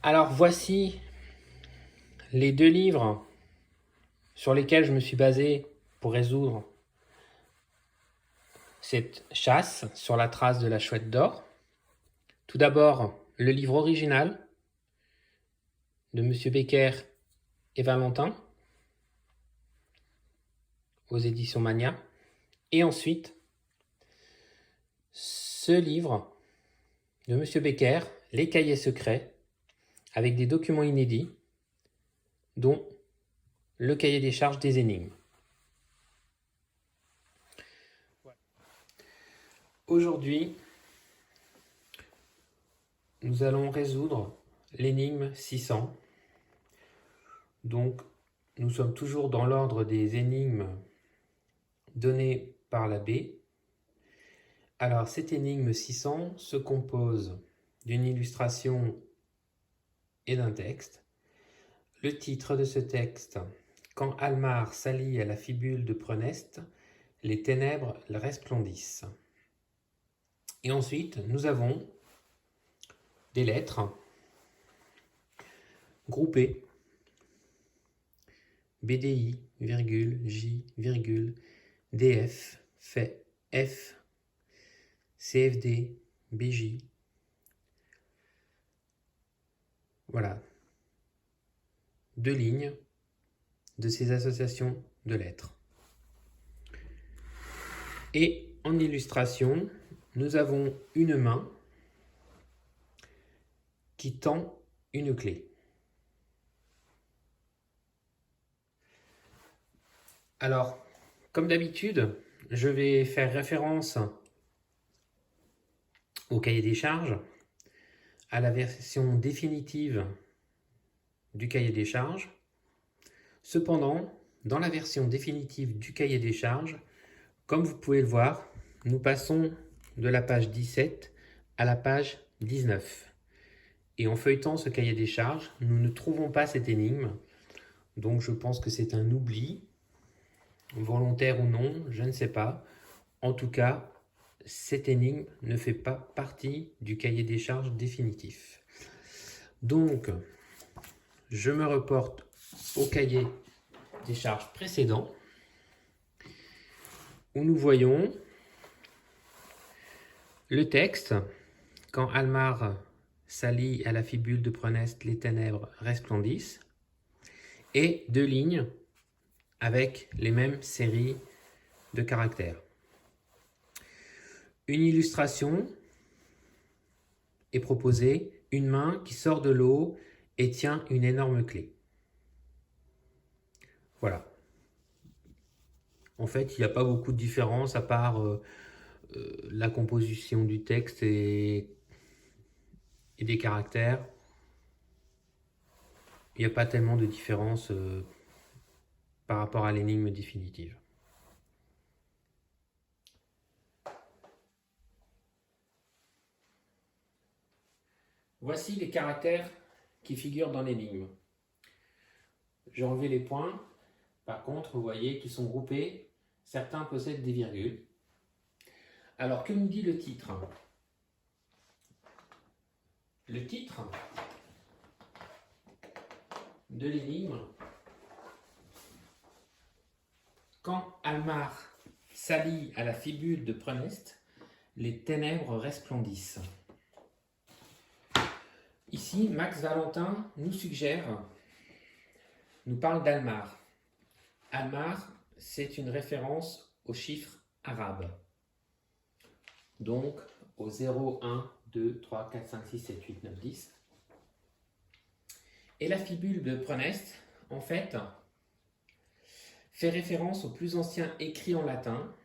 Alors voici les deux livres sur lesquels je me suis basé pour résoudre cette chasse sur la trace de la chouette d'or. Tout d'abord, le livre original de Monsieur Becker et Valentin aux éditions Mania. Et ensuite, ce livre de Monsieur Becker, Les Cahiers secrets, avec des documents inédits, dont le cahier des charges des énigmes. Aujourd'hui, nous allons résoudre l'énigme 600. Donc, nous sommes toujours dans l'ordre des énigmes données par l'abbé. Alors, cette énigme 600 se compose d'une illustration et d'un texte. Le titre de ce texte, Quand Almar s'allie à la fibule de Preneste, les ténèbres le resplendissent. Et ensuite, nous avons des lettres groupées. BDI, J, DF, F, CFD, BJ. Voilà. Deux lignes de ces associations de lettres. Et en illustration, nous avons une main qui tend une clé. Alors, comme d'habitude, je vais faire référence au cahier des charges, à la version définitive du cahier des charges. Cependant, dans la version définitive du cahier des charges, comme vous pouvez le voir, nous passons de la page 17 à la page 19. Et en feuilletant ce cahier des charges, nous ne trouvons pas cette énigme. Donc je pense que c'est un oubli, volontaire ou non, je ne sais pas. En tout cas, cette énigme ne fait pas partie du cahier des charges définitif. Donc, je me reporte au cahier des charges précédent, où nous voyons le texte. Quand Almar s'allie à la fibule de Preneste, les ténèbres resplendissent. Et deux lignes avec les mêmes séries de caractères. Une illustration est proposée, une main qui sort de l'eau et tient une énorme clé. Voilà. En fait, il n'y a pas beaucoup de différence à part la composition du texte et des caractères. Il n'y a pas tellement de différence par rapport à l'énigme définitive. Voici les caractères qui figurent dans l'énigme. J'ai enlevé les points. Par contre, vous voyez qu'ils sont groupés. Certains possèdent des virgules. Alors, que nous dit le titre? Le titre de l'énigme, quand Almar s'allie à la fibule de Preneste, les ténèbres resplendissent. Ici, Max Valentin nous suggère, nous parle d'Almar. Almar, c'est une référence aux chiffres arabes. Donc, au 0, 1, 2, 3, 4, 5, 6, 7, 8, 9, 10. Et la fibule de Preneste, en fait, fait référence au plus ancien écrit en latin,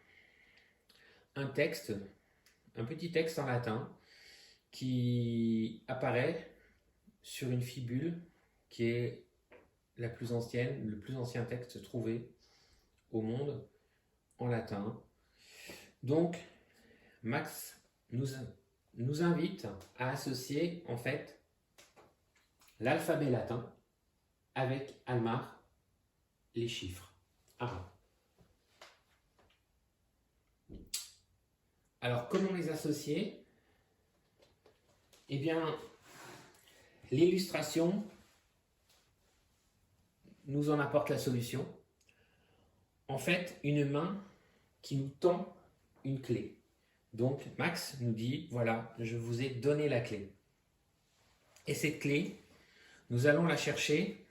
un petit texte en latin qui apparaît sur une fibule qui est la plus ancienne, le plus ancien texte trouvé au monde en latin. Donc, Max nous invite à associer en fait l'alphabet latin avec Almar, les chiffres arabes. Alors, comment les associer? Eh bien, l'illustration nous en apporte la solution. En fait, une main qui nous tend une clé. Donc Max nous dit, voilà, je vous ai donné la clé. Et cette clé, nous allons la chercher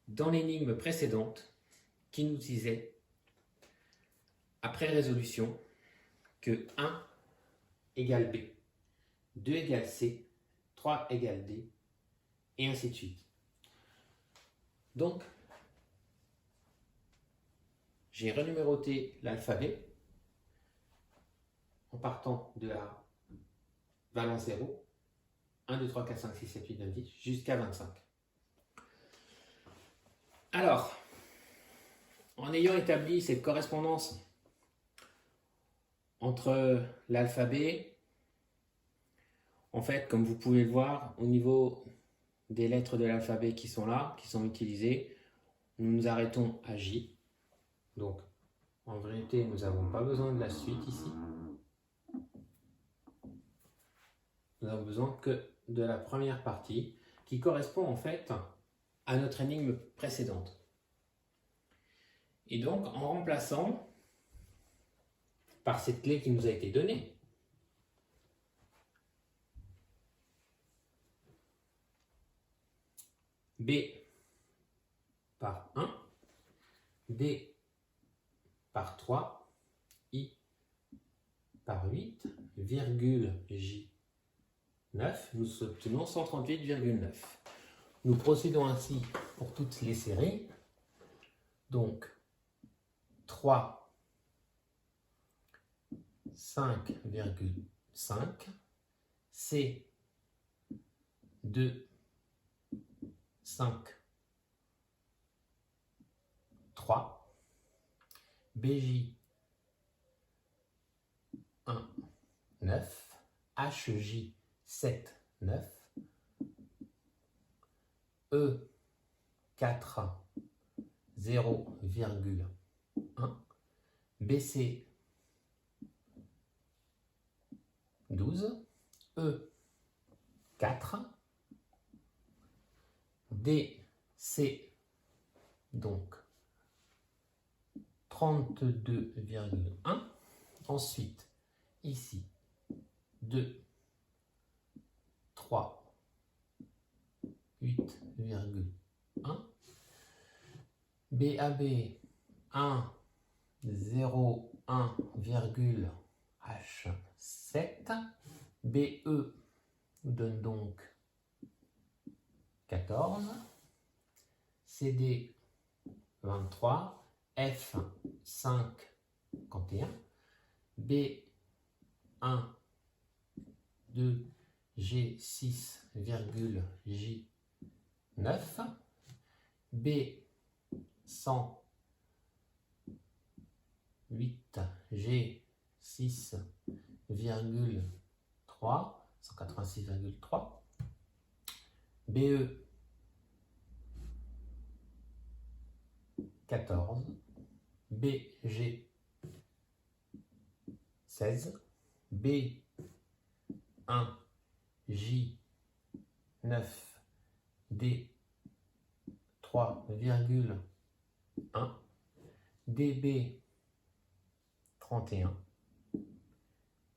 dans l'énigme précédente qui nous disait, après résolution, que 1 égale B, 2 égale C, 3 égale D, et ainsi de suite. Donc, j'ai renuméroté l'alphabet en partant de la valence 0, 1, 2, 3, 4, 5, 6, 7, 8, 9, 10, jusqu'à 25. Alors, en ayant établi cette correspondance entre l'alphabet, en fait, comme vous pouvez le voir, au niveau des lettres de l'alphabet qui sont là, qui sont utilisées, nous nous arrêtons à J. Donc, en vérité, nous n'avons pas besoin de la suite ici. Nous avons besoin que de la première partie, qui correspond en fait à notre énigme précédente. Et donc, en remplaçant par cette clé qui nous a été donnée, B par 1, D par 3, I par 8, virgule J 9, nous obtenons 138,9. Nous procédons ainsi pour toutes les séries. Donc, 3, 5,5, C, 2, 5, 3, BJ, 1, 9, HJ, 7, 9, E, 4, 0,1, BC, 12, E, 4, DC, donc 32,1. Ensuite, ici, 2, 3, 8,1. BAB, 1, 0, 1, H7. BE nous donne donc 14. CD, 23. F, 5, 51. B1, 2, G6, J 9. B 108, G6, 3, 186,3. BE 14, BG 16, B1 J 9, D 3,1, DB 31,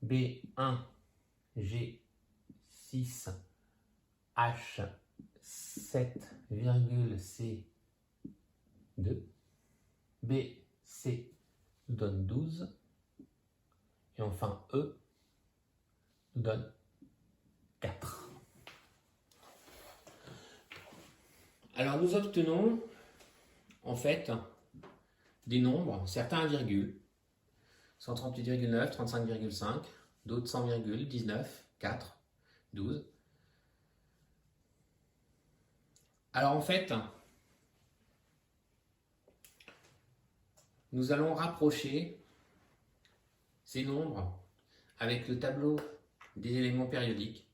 B1 G 6, H 7,C 2, BC nous donne 12, et enfin E nous donne 4. Alors nous obtenons en fait des nombres, certains à virgule, 138,9, 35,5, d'autres 100, 19, 4, 12. Alors en fait, nous allons rapprocher ces nombres avec le tableau des éléments périodiques